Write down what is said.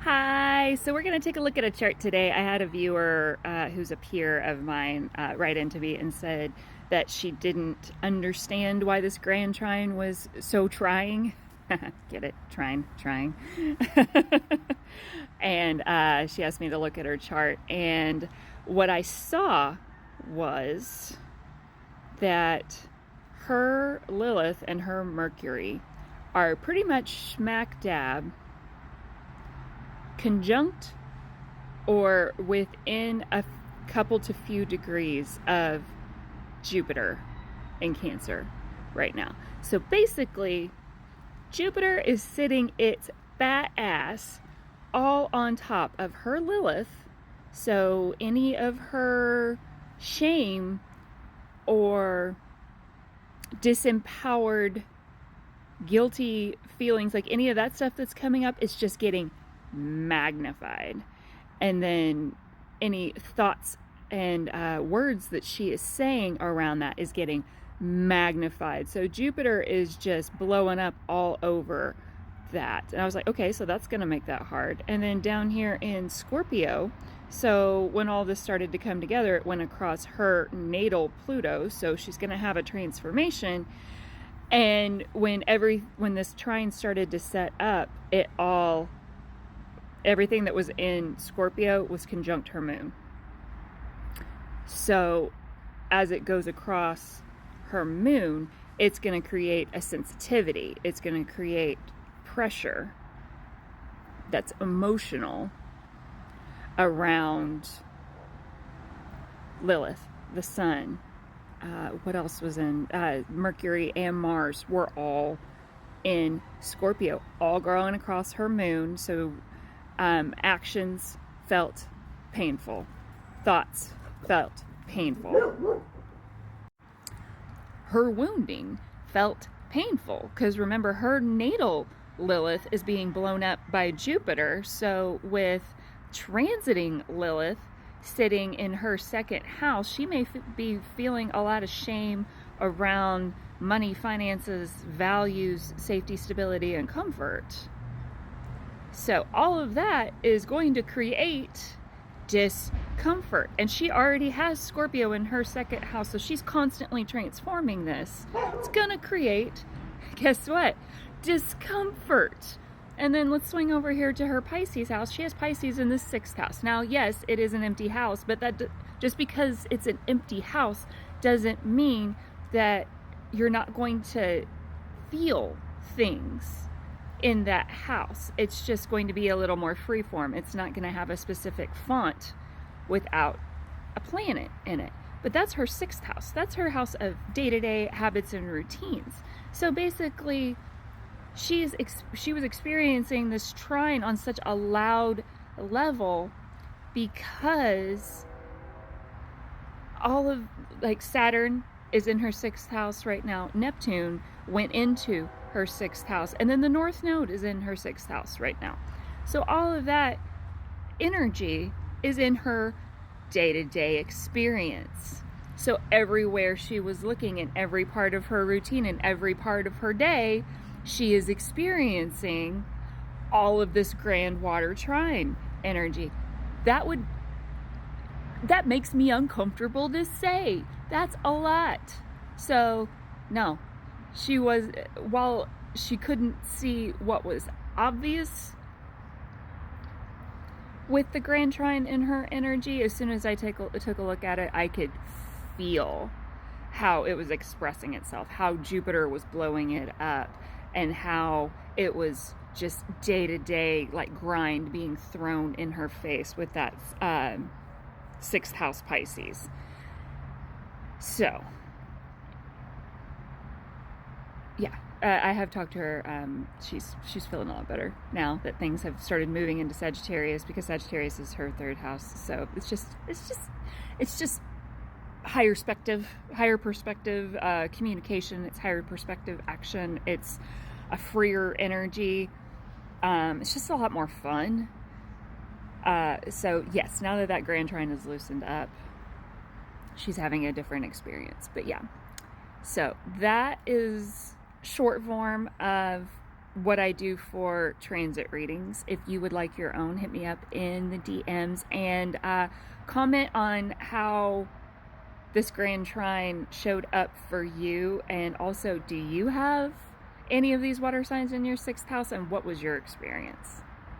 Hi, so we're going to take a look at a chart today. I had a viewer who's a peer of mine write into me and said that she didn't understand why this grand trine was so trying. Get it? Trying. And she asked me to look at her chart. And what I saw was that her Lilith and her Mercury are pretty much smack dab conjunct or within a couple to few degrees of Jupiter in Cancer right now. So basically, Jupiter is sitting its fat ass all on top of her Lilith. So any of her shame or disempowered, guilty feelings, like any of that stuff that's coming up, is just getting magnified. And then any thoughts and words that she is saying around that is getting magnified. So Jupiter is just blowing up all over that. And I was like, okay, so that's going to make that hard. And then down here in Scorpio, so when all this started to come together, it went across her natal Pluto. So she's going to have a transformation. And when this trine started to set up, everything that was in Scorpio was conjunct her moon. So as it goes across her moon, it's going to create a sensitivity. It's going to create pressure that's emotional around Lilith, the sun. What else was in Mercury and Mars were all in Scorpio, all growing across her moon. So actions felt painful, thoughts felt painful, her wounding felt painful, because remember, her natal Lilith is being blown up by Jupiter. So with transiting Lilith sitting in her second house, she may be feeling a lot of shame around money, finances, values, safety, stability, and comfort. So all of that is going to create discomfort. And she already has Scorpio in her second house, so she's constantly transforming this. It's going to create, guess what? Discomfort. And then let's swing over here to her Pisces house. She has Pisces in the sixth house. Now, yes, it is an empty house, but that just because it's an empty house doesn't mean that you're not going to feel things in that house. It's just going to be a little more freeform. It's not going to have a specific font without a planet in it. But that's her sixth house. That's her house of day-to-day habits and routines. So basically, she was experiencing this trine on such a loud level because all of, like, Saturn is in her sixth house right now. Neptune went into her sixth house, and then the North Node is in her sixth house right now. So all of that energy is in her day-to-day experience. So everywhere she was looking, in every part of her routine, in every part of her day, she is experiencing all of this grand water trine energy. That makes me uncomfortable to say. That's a lot. So no, while she couldn't see what was obvious with the grand trine in her energy, as soon as I took a look at it, I could feel how it was expressing itself, how Jupiter was blowing it up, and how it was just day-to-day, like, grind being thrown in her face with that sixth house Pisces. So yeah, I have talked to her. She's feeling a lot better now that things have started moving into Sagittarius, because Sagittarius is her third house. So it's just higher perspective communication. It's higher perspective action. It's a freer energy. It's just a lot more fun. So yes, now that grand trine is loosened up, she's having a different experience. But yeah, so that is short form of what I do for transit readings. If you would like your own, hit me up in the DMs and comment on how this Grand Trine showed up for you. And also, do you have any of these water signs in your 6th house, and what was your experience?